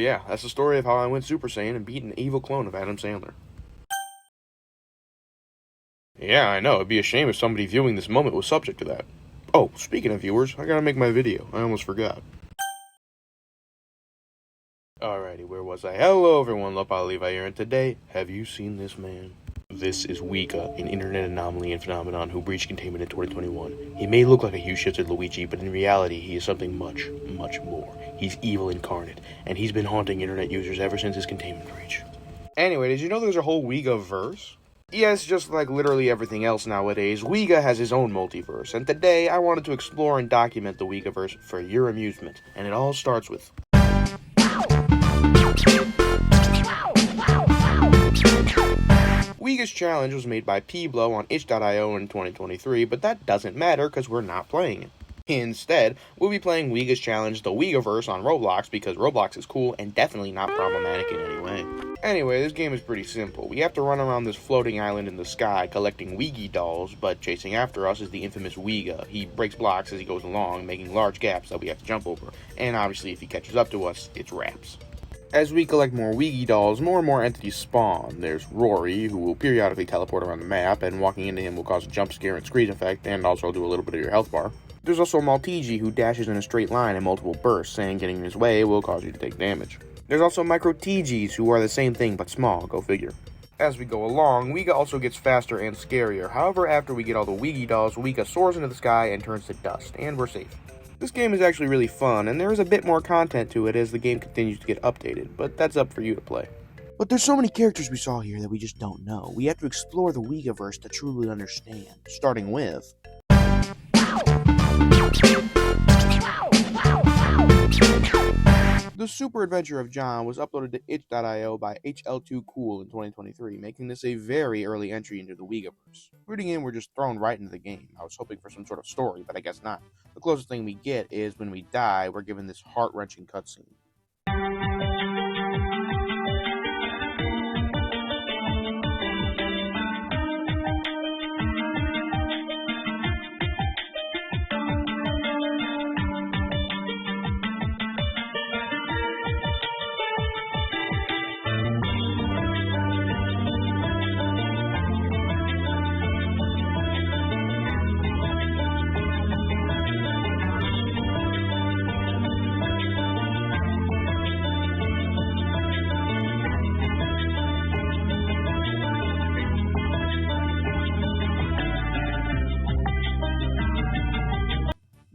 yeah, that's the story of how I went Super Saiyan and beat an evil clone of Adam Sandler. Yeah, I know, it'd be a shame if somebody viewing this moment was subject to that. Oh, speaking of viewers, I gotta make my video. I almost forgot. Alrighty, where was I? Hello everyone, Lopal Levi here, and today, have you seen this man? This is Wega, an internet anomaly and phenomenon who breached containment in 2021. He may look like a hue-shifted Luigi, but in reality, he is something much, much more. He's evil incarnate, and he's been haunting internet users ever since his containment breach. Anyway, did you know there's a whole Wegaverse? Yes, just like literally everything else nowadays, Wega has his own multiverse, and today I wanted to explore and document the Wegaverse for your amusement, and it all starts with... Wega's challenge was made by P-Blow on itch.io in 2023, but that doesn't matter because we're not playing it. Instead, we'll be playing Wega's challenge, the Wegaverse, on Roblox because Roblox is cool and definitely not problematic in any way. Anyway, this game is pretty simple. We have to run around this floating island in the sky collecting Wega dolls, but chasing after us is the infamous Wega. He breaks blocks as he goes along, making large gaps that we have to jump over, and obviously if he catches up to us, it's raps. As we collect more Wega dolls, more and more entities spawn. There's Rory, who will periodically teleport around the map, and walking into him will cause a jump scare and screech effect, and also do a little bit of your health bar. There's also Maltigi, who dashes in a straight line in multiple bursts, and getting in his way will cause you to take damage. There's also Micro-TGs, who are the same thing but small, go figure. As we go along, Wega also gets faster and scarier. However, after we get all the Wega dolls, Wega soars into the sky and turns to dust, and we're safe. This game is actually really fun, and there is a bit more content to it as the game continues to get updated, but that's up for you to play. But there's so many characters we saw here that we just don't know. We have to explore the Wegaverse to truly understand, starting with... The Super Adventure of John was uploaded to itch.io by HL2Cool in 2023, making this a very early entry into the Wegaverse. Rooting in, we're just thrown right into the game. I was hoping for some sort of story, but I guess not. The closest thing we get is when we die, we're given this heart-wrenching cutscene.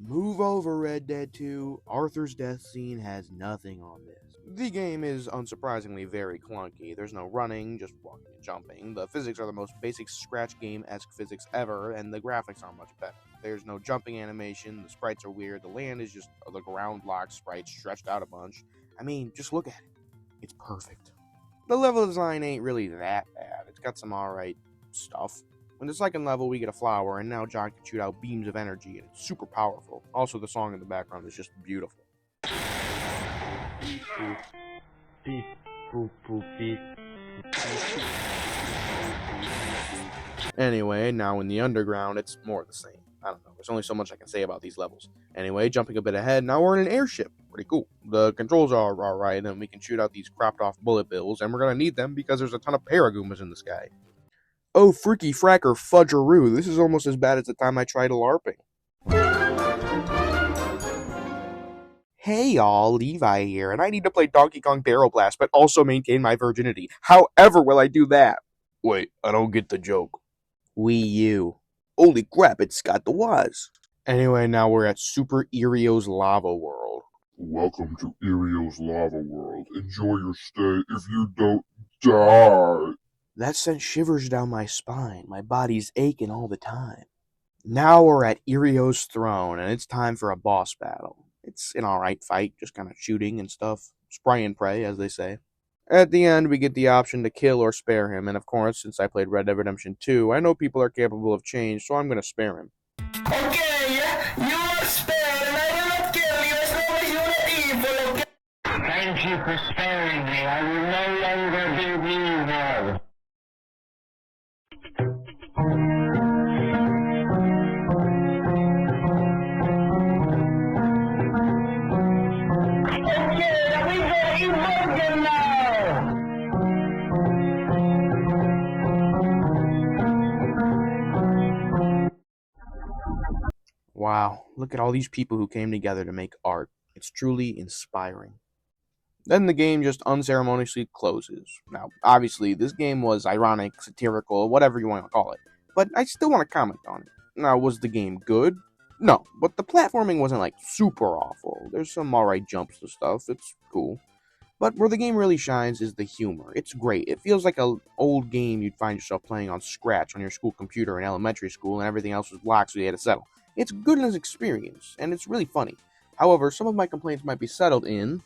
Move over, Red Dead 2. Arthur's death scene has nothing on this. The game is unsurprisingly very clunky. There's no running, just walking and jumping. The physics are the most basic Scratch game-esque physics ever, and the graphics aren't much better. There's no jumping animation, the sprites are weird, the land is just the ground-locked sprites stretched out a bunch. I mean, just look at it. It's perfect. The level design ain't really that bad. It's got some alright stuff. In the second level, we get a flower, and now John can shoot out beams of energy, and it's super powerful. Also, the song in the background is just beautiful. Anyway, now in the underground, it's more of the same. I don't know, there's only so much I can say about these levels. Anyway, jumping a bit ahead, now we're in an airship. Pretty cool. The controls are alright, and we can shoot out these cropped off bullet bills, and we're gonna need them because there's a ton of paragoombas in the sky. Oh, freaky fracker fudgeroo, this is almost as bad as the time I tried LARPing. Hey y'all, Levi here, and I need to play Donkey Kong Barrel Blast, but also maintain my virginity. However will I do that? Wait, I don't get the joke. Wii U. Holy crap, it's Scott the Waz. Anyway, now we're at Super Erio's Lava World. Welcome to Erio's Lava World. Enjoy your stay if you don't die. That sent shivers down my spine. My body's aching all the time. Now we're at Erio's throne, and it's time for a boss battle. It's an alright fight, just kind of shooting and stuff. Spray and pray, as they say. At the end, we get the option to kill or spare him, and of course, since I played Red Dead Redemption 2, I know people are capable of change, so I'm gonna spare him. Okay, you are spared, and I will not kill you as long as you are not evil, okay? Thank you for sparing me. I will no longer be evil. Okay, we got evil. Wow, look at all these people who came together to make art. It's truly inspiring. Then the game just unceremoniously closes. Now, obviously, this game was ironic, satirical, whatever you want to call it, but I still want to comment on it. Now, was the game good? No, but the platforming wasn't like super awful. There's some alright jumps and stuff, it's cool. But where the game really shines is the humor. It's great. It feels like an old game you'd find yourself playing on Scratch on your school computer in elementary school, and everything else was blocks so you had to settle. It's good in its experience, and it's really funny. However, some of my complaints might be settled in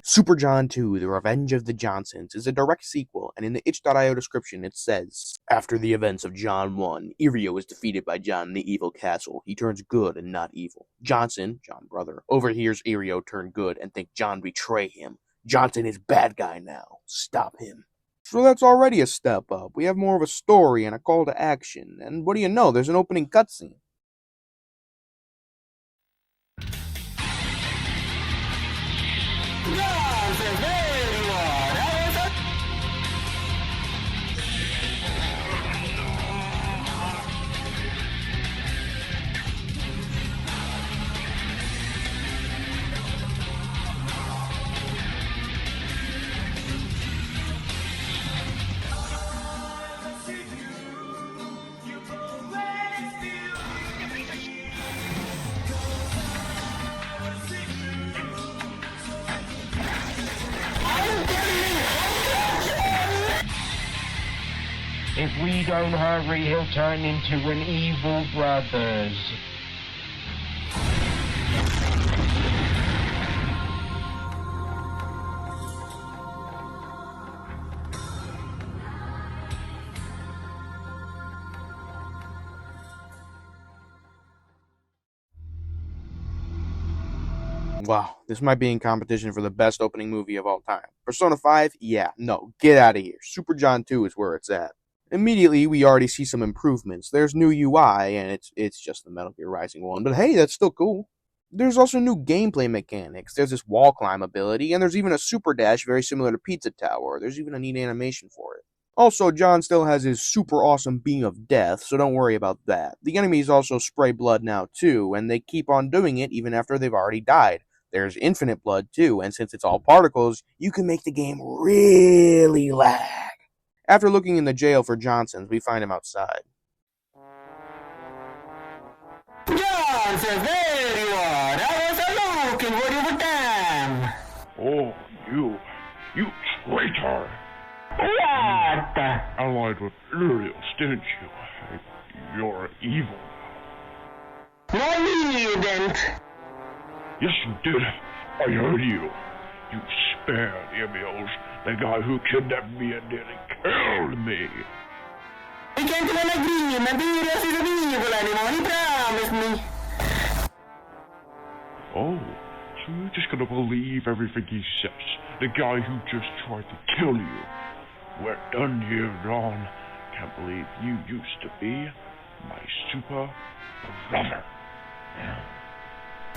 Super John 2, The Revenge of the Johnsons is a direct sequel, and in the itch.io description it says, after the events of John 1, Irio is defeated by John in the evil castle. He turns good and not evil. Johnson, John brother, overhears Irio turn good and think John betray him. Johnson is bad guy now. Stop him. So that's already a step up. We have more of a story and a call to action, and what do you know, there's an opening cutscene. If we don't hurry, he'll turn into an evil brothers. Wow, this might be in competition for the best opening movie of all time. Persona 5? Yeah, no, get out of here. Super John 2 is where it's at. Immediately, we already see some improvements. There's new UI, and it's just the Metal Gear Rising one, but hey, that's still cool. There's also new gameplay mechanics. There's this wall climb ability, and there's even a super dash very similar to Pizza Tower. There's even a neat animation for it. Also, John still has his super awesome beam of death, so don't worry about that. The enemies also spray blood now too, and they keep on doing it even after they've already died. There's infinite blood too, and since it's all particles, you can make the game really lag. After looking in the jail for Johnsons, we find him outside. Johnson, there you are! I was looking for you for time! Oh, you traitor! What? Allied with Uriel, didn't you? You're evil. No, you didn't! Yes, you did. I heard you. You spared Uriel's, the guy who kidnapped me and nearly killed me. We came to an agreement. Uriel isn't evil anymore. He promised me. Oh, so you're just gonna believe everything he says? The guy who just tried to kill you. We're done here, Ron. Can't believe you used to be my super brother.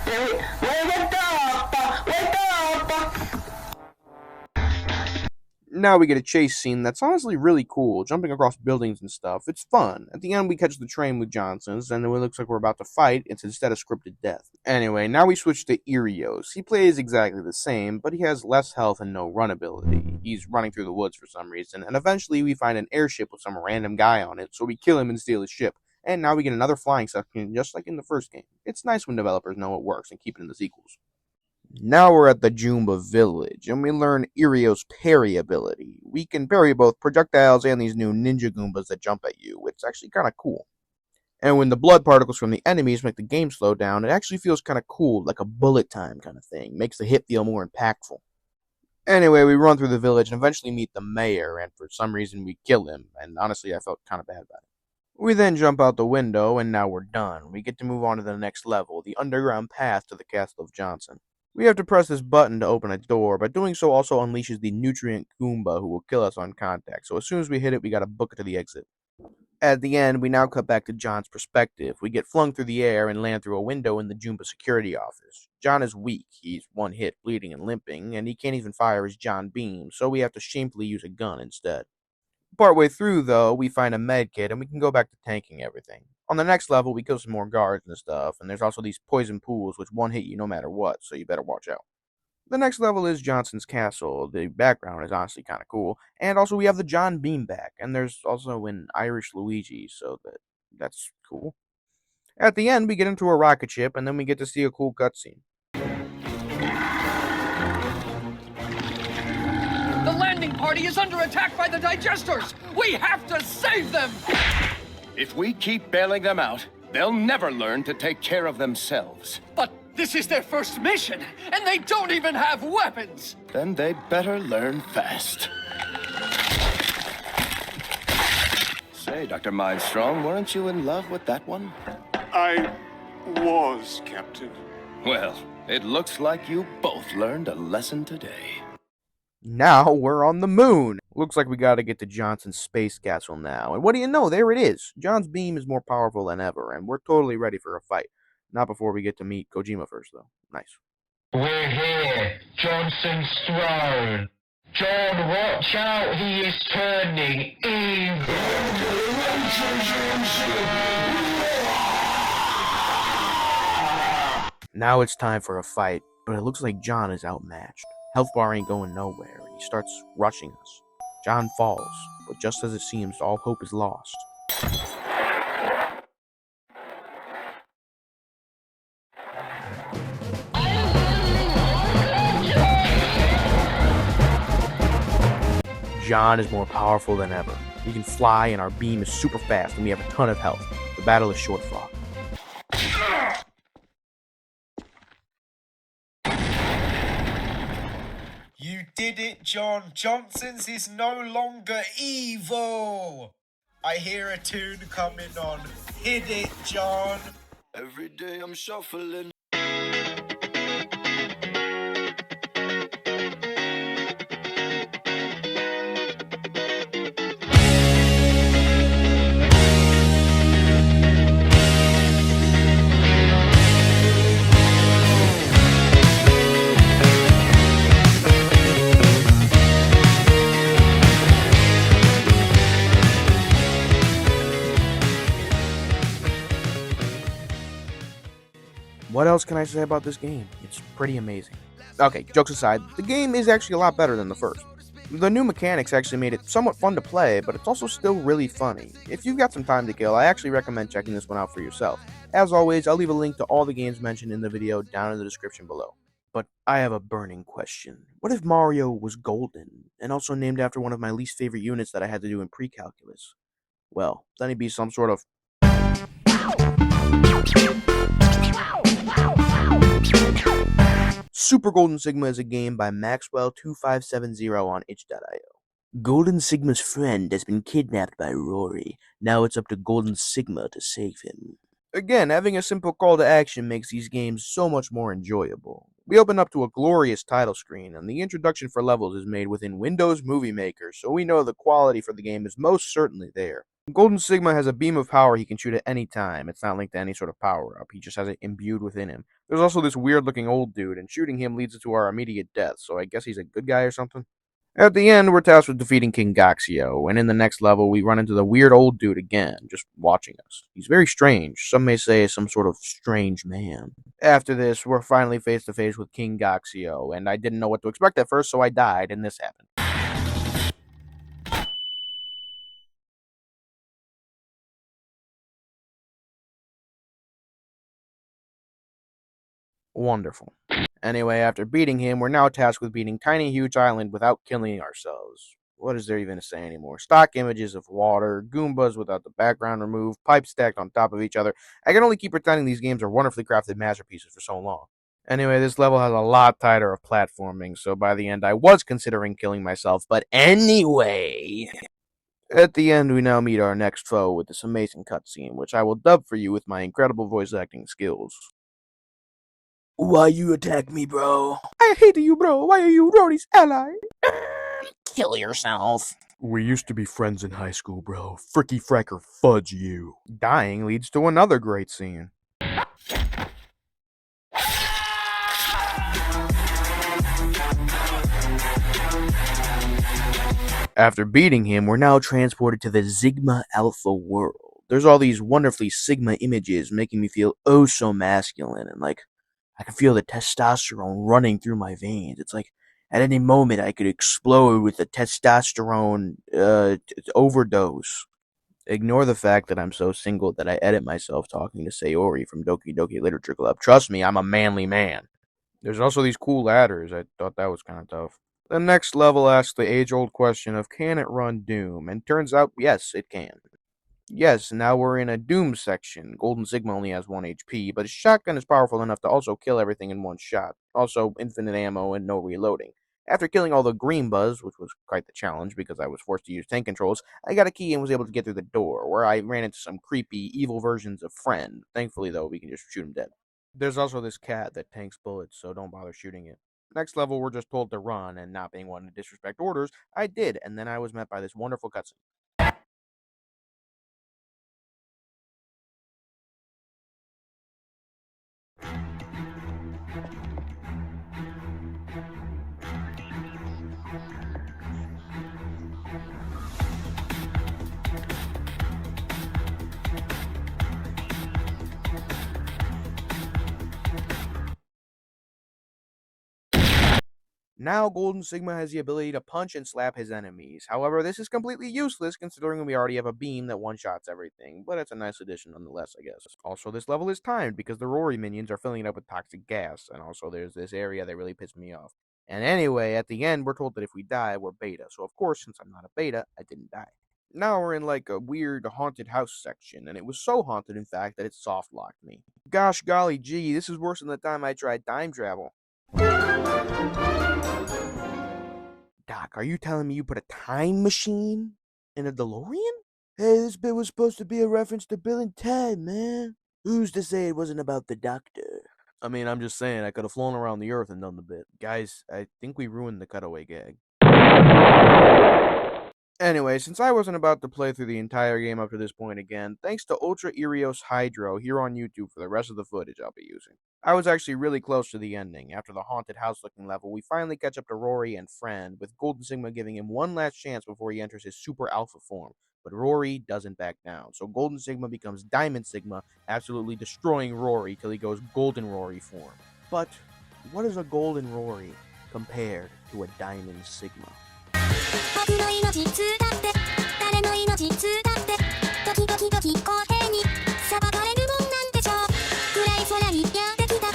Wake up! Wake up! Now we get a chase scene that's honestly really cool, jumping across buildings and stuff. It's fun. At the end, we catch the train with Johnsons, and when it looks like we're about to fight, it's instead a scripted death. Anyway, now we switch to Irios. He plays exactly the same, but he has less health and no run ability. He's running through the woods for some reason, and eventually we find an airship with some random guy on it, so we kill him and steal his ship. And now we get another flying section, just like in the first game. It's nice when developers know it works and keep it in the sequels. Now we're at the Jumba village, and we learn Irio's parry ability. We can parry both projectiles and these new ninja Goombas that jump at you. It's actually kind of cool. And when the blood particles from the enemies make the game slow down, it actually feels kind of cool, like a bullet time kind of thing. Makes the hit feel more impactful. Anyway, we run through the village and eventually meet the mayor, and for some reason we kill him, and honestly I felt kind of bad about it. We then jump out the window, and now we're done. We get to move on to the next level, the underground path to the Castle of Johnson. We have to press this button to open a door, but doing so also unleashes the Nutrient Goomba who will kill us on contact, so as soon as we hit it, we gotta book it to the exit. At the end, we now cut back to John's perspective. We get flung through the air and land through a window in the Jumba security office. John is weak, he's one hit, bleeding and limping, and he can't even fire his John beam, so we have to shamefully use a gun instead. Partway through, though, we find a med kit and we can go back to tanking everything. On the next level, we kill some more guards and stuff, and there's also these poison pools which one hit you no matter what, so you better watch out. The next level is Johnson's Castle. The background is honestly kind of cool, and also we have the John Beam back, and there's also an Irish Luigi, so that's cool. At the end, we get into a rocket ship, and then we get to see a cool cutscene. The landing party is under attack by the digesters! We have to save them! If we keep bailing them out, they'll never learn to take care of themselves. But this is their first mission, and they don't even have weapons! Then they'd better learn fast. Say, Dr. Mindstrong, weren't you in love with that one? I was, Captain. Well, it looks like you both learned a lesson today. Now we're on the moon! Looks like we gotta get to Johnson's space castle now, and what do you know, there it is! John's beam is more powerful than ever, and we're totally ready for a fight. Not before we get to meet Kojima first, though. Nice. We're here, Johnson's throne. John, watch out, he is turning evil. Now it's time for a fight, but it looks like John is outmatched. Health bar ain't going nowhere, and he starts rushing us. John falls, but just as it seems, all hope is lost. John is more powerful than ever. We can fly, and our beam is super fast, and we have a ton of health. The battle is short fought. You did it, John. Johnson's is no longer evil. I hear a tune coming on. Hit it, John. Every day I'm shuffling. What else can I say about this game? It's pretty amazing. Okay, jokes aside, the game is actually a lot better than the first. The new mechanics actually made it somewhat fun to play, but it's also still really funny. If you've got some time to kill, I actually recommend checking this one out for yourself. As always, I'll leave a link to all the games mentioned in the video down in the description below. But I have a burning question. What if Mario was golden, and also named after one of my least favorite units that I had to do in pre-calculus? Well, then he'd be some sort of... Super Golden Sigma is a game by Maxwell2570 on itch.io. Golden Sigma's friend has been kidnapped by Rory. Now it's up to Golden Sigma to save him. Again, having a simple call to action makes these games so much more enjoyable. We open up to a glorious title screen, and the introduction for levels is made within Windows Movie Maker, so we know the quality for the game is most certainly there. Golden Sigma has a beam of power he can shoot at any time. It's not linked to any sort of power-up, he just has it imbued within him. There's also this weird-looking old dude, and shooting him leads to our immediate death, so I guess he's a good guy or something? At the end, we're tasked with defeating King Goxio, and in the next level, we run into the weird old dude again, just watching us. He's very strange, some may say some sort of strange man. After this, we're finally face-to-face with King Goxio, and I didn't know what to expect at first, so I died, and this happened. Wonderful. Anyway, after beating him, we're now tasked with beating Tiny Huge Island without killing ourselves. What is there even to say anymore? Stock images of water, Goombas without the background removed, pipes stacked on top of each other. I can only keep pretending these games are wonderfully crafted masterpieces for so long. Anyway, this level has a lot tighter of platforming, so by the end I was considering killing myself, but anyway... At the end, we now meet our next foe with this amazing cutscene, which I will dub for you with my incredible voice acting skills. Why you attack me, bro? I hate you, bro. Why are you Rory's ally? Kill yourself. We used to be friends in high school, bro. Fricky fracker fudge you. Dying leads to another great scene. After beating him, we're now transported to the Sigma Alpha world. There's all these wonderfully Sigma images making me feel oh so masculine, and like I can feel the testosterone running through my veins. It's like at any moment I could explode with a testosterone overdose. Ignore the fact that I'm so single that I edit myself talking to Sayori from Doki Doki Literature Club. Trust me, I'm a manly man. There's also these cool ladders. I thought that was kind of tough. The next level asks the age-old question of can it run Doom? And turns out, yes, it can. Yes, now we're in a Doom section. Golden Sigma only has 1 HP, but his shotgun is powerful enough to also kill everything in one shot. Also, infinite ammo and no reloading. After killing all the green buzz, which was quite the challenge because I was forced to use tank controls, I got a key and was able to get through the door, where I ran into some creepy, evil versions of Friend. Thankfully, though, we can just shoot him dead. There's also this cat that tanks bullets, so don't bother shooting it. Next level, we're just told to run, and not being one to disrespect orders, I did, and then I was met by this wonderful cutscene. Now Golden Sigma has the ability to punch and slap his enemies. However, this is completely useless considering we already have a beam that one-shots everything, but it's a nice addition nonetheless, I guess. Also, this level is timed because the Rory minions are filling it up with toxic gas, and also there's this area that really pissed me off. And anyway, at the end, we're told that if we die, we're beta, so of course, since I'm not a beta, I didn't die. Now we're in like a weird haunted house section, and it was so haunted, in fact, that it soft-locked me. Gosh golly gee, this is worse than the time I tried time travel. Doc, are you telling me you put a time machine in a DeLorean? Hey, this bit was supposed to be a reference to Bill and Ted, man. Who's to say it wasn't about the doctor? I mean, I'm just saying, I could have flown around the earth and done the bit. Guys, I think we ruined the cutaway gag. Anyway, since I wasn't about to play through the entire game up to this point again, thanks to Ultra Irios Hydro here on YouTube for the rest of the footage I'll be using. I was actually really close to the ending. After the haunted house looking level, we finally catch up to Rory and Friend, with Golden Sigma giving him one last chance before he enters his Super Alpha form. But Rory doesn't back down, so Golden Sigma becomes Diamond Sigma, absolutely destroying Rory till he goes Golden Rory form. But what is a Golden Rory compared to a Diamond Sigma? 僕の命つだって誰の命つだってドキドキドキ公平に裁かれるもんなんでしょう暗い空にやってきた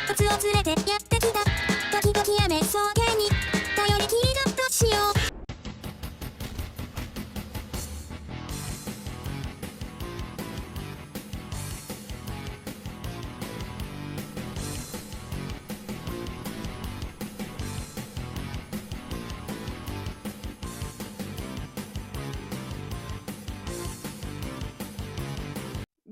コツを連れてやってきたドキドキやめ草原に頼りきりだとしよう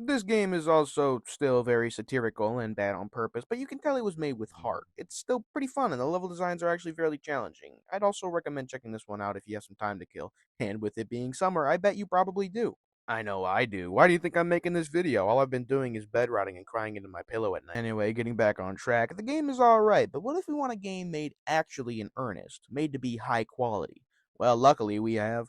This game is also still very satirical and bad on purpose, but you can tell it was made with heart. It's still pretty fun, and the level designs are actually fairly challenging. I'd also recommend checking this one out if you have some time to kill, and with it being summer, I bet you probably do. I know I do. Why do you think I'm making this video? All I've been doing is bed rotting and crying into my pillow at night. Anyway, getting back on track, the game is alright, but what if we want a game made actually in earnest, made to be high quality? Well, luckily we have...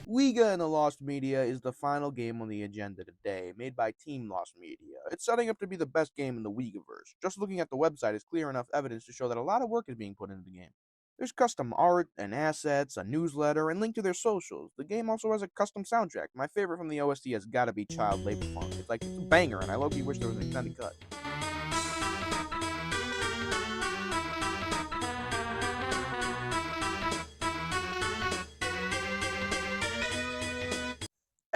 Wega and the Lost Media is the final game on the agenda today, made by Team Lost Media. It's setting up to be the best game in the Wegaverse. Just looking at the website is clear enough evidence to show that a lot of work is being put into the game. There's custom art and assets, a newsletter, and link to their socials. The game also has a custom soundtrack. My favorite from the OST has gotta be Child Labor Funk. It's like it's a banger, and I low-key wish there was an extended cut.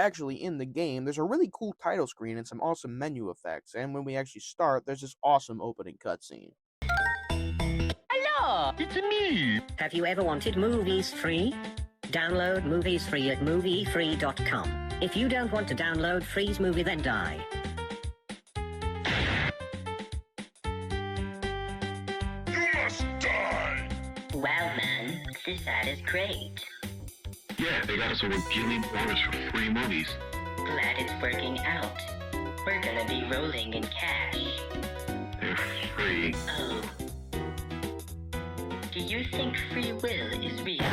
Actually, in the game, there's a really cool title screen and some awesome menu effects, and when we actually start, there's this awesome opening cutscene. Hello, it's me. Have you ever wanted movies free? Download movies free at moviefree.com. If you don't want to download Free's movie, then die. You must die! Wow, man, this ad is great. Yeah, they got us a repealing bonus for free movies. Glad it's working out. We're gonna be rolling in cash. They're free. Oh, think free will is real?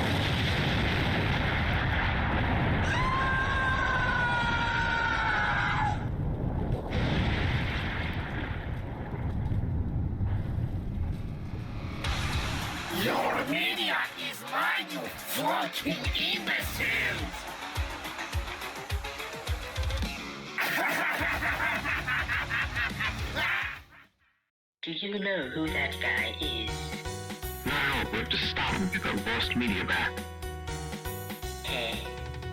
Your media is mine, you fucking imbeciles! Do you know who that guy is? No, we have to stop him. We've got lost media back. Hey,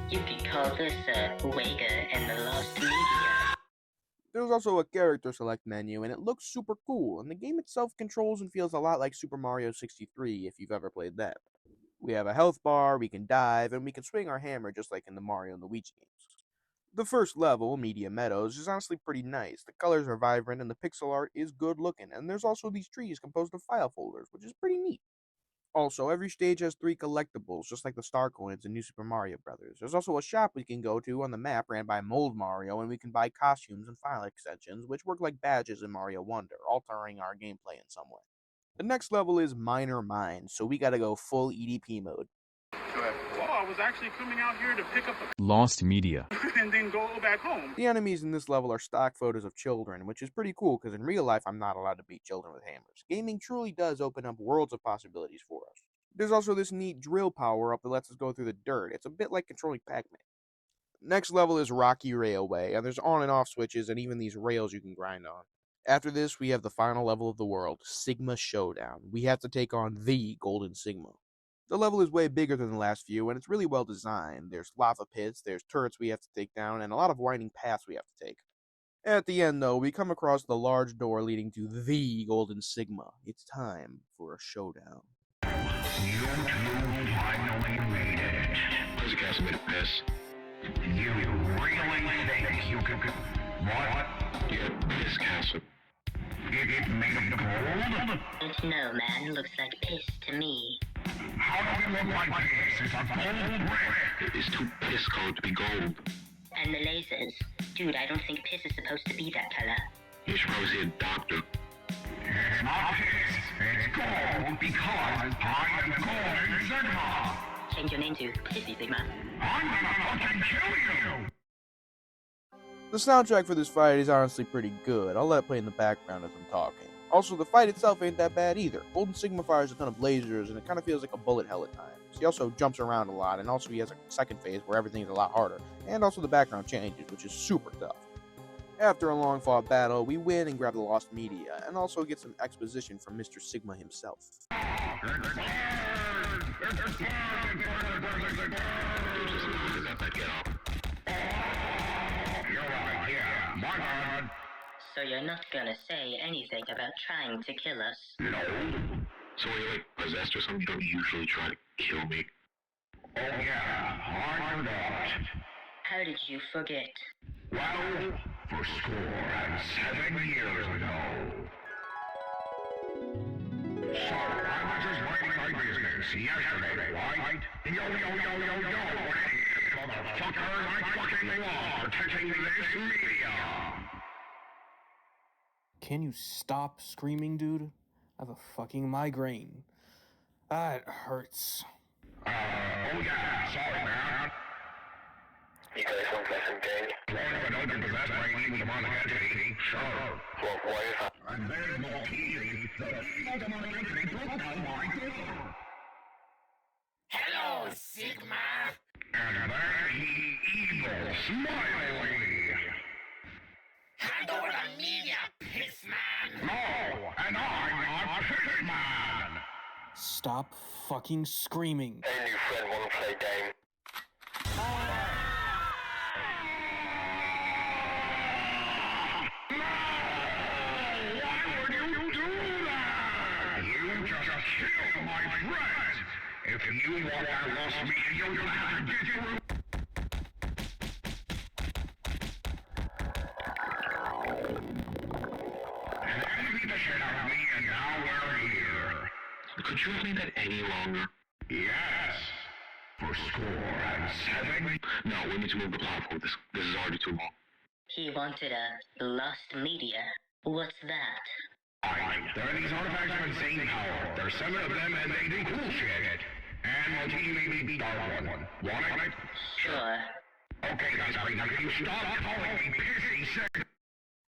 you could call this Wega and the Lost Media. There's also a character select menu, and it looks super cool, and the game itself controls and feels a lot like Super Mario 63 if you've ever played that. We have a health bar, we can dive, and we can swing our hammer just like in the Mario and Luigi games. The first level, Media Meadows, is honestly pretty nice. The colors are vibrant and the pixel art is good looking, and there's also these trees composed of file folders, which is pretty neat. Also, every stage has 3 collectibles, just like the star coins in New Super Mario Bros. There's also a shop we can go to on the map ran by Mold Mario, and we can buy costumes and file extensions, which work like badges in Mario Wonder, altering our gameplay in some way. The next level is Minor Minds, so we gotta go full EDP mode. Well, I was actually coming out here to pick up the Lost Media and then go back home. The enemies in this level are stock photos of children, which is pretty cool because in real life I'm not allowed to beat children with hammers. Gaming truly does open up worlds of possibilities for us. There's also this neat drill power-up that lets us go through the dirt. It's a bit like controlling Pac-Man. Next level is Rocky Railway, and there's on and off switches and even these rails you can grind on. After this, we have the final level of the world, Sigma Showdown. We have to take on the Golden Sigma. The level is way bigger than the last few, and it's really well designed. There's lava pits, there's turrets we have to take down, and a lot of winding paths we have to take. At the end, though, we come across the large door leading to the Golden Sigma. It's time for a showdown. You two finally made it. Where's the castle made a piss? You really think you could... What? Yeah, piss castle. It made of gold? Don't know, man. Looks like piss to me. How does it look like this? It's a gold brick. It's too piss colored to be gold. And the lasers. Dude, I don't think piss is supposed to be that color. You should probably see a doctor. It's not piss. It's gold because I am Golden Sigma. Change your name to Pissy Sigma. I'm gonna fucking kill you. The soundtrack for this fight is honestly pretty good. I'll let it play in the background as I'm talking. Also, the fight itself ain't that bad either. Golden Sigma fires a ton of lasers, and it kind of feels like a bullet hell at times. He also jumps around a lot, and also he has a second phase where everything's a lot harder. And also the background changes, which is super tough. After a long fought battle, we win and grab the lost media, and also get some exposition from Mr. Sigma himself. So you're not gonna say anything about trying to kill us? No. So are you like possessed or something? You don't usually try to kill me. Oh yeah, I'm not. How did you forget? Well, for 7 years ago. So, I was just minding my business yesterday, right? Yo, what it is, motherfuckers, I fucking love protecting this media. Can you stop screaming, dude? I have a fucking migraine. It hurts. Oh yeah, sorry, man. You guys want some gang? Well, don't possess my evil demonic entity, sure. Well, why is that? And there's more healing. The evil demonic entity broke down my door. Hello, Sigma. And there he evil, smiley. Hand over the media, pissman. No, and I'm not Pissman. Stop fucking screaming. Hey, new friend, wanna play game? Kill my friend! If you want that lost media, you're gonna have to get through. And then you beat the shit out of me, and now we're here. Could you have made that any longer? Yes. For 7. No, we need to move the platform. This is already too long. He wanted a lost media. What's that? I time. There are these artifacts of insane power. There are 7 of them, and they do cool shit. And Martini made me be dark one. Want it? Sure. Okay, guys, now can you stop calling me pissy sick?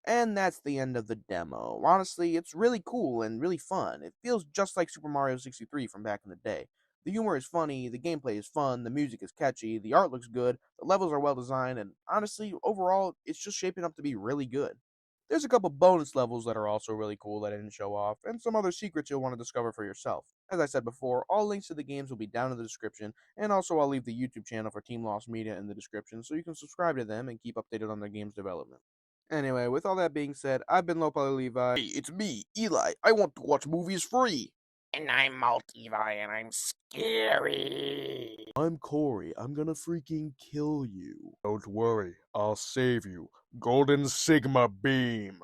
And that's the end of the demo. Honestly, it's really cool and really fun. It feels just like Super Mario 63 from back in the day. The humor is funny, the gameplay is fun, the music is catchy, the art looks good, the levels are well designed, and honestly, overall, it's just shaping up to be really good. There's a couple bonus levels that are also really cool that I didn't show off, and some other secrets you'll want to discover for yourself. As I said before, all links to the games will be down in the description, and also I'll leave the YouTube channel for Team Lost Media in the description so you can subscribe to them and keep updated on their game's development. Anyway, with all that being said, I've been Lopali Levi. Hey, it's me, Eli. I want to watch movies free. And I'm Multivi, and I'm scary. I'm Corey. I'm gonna freaking kill you. Don't worry, I'll save you. Golden Sigma Beam.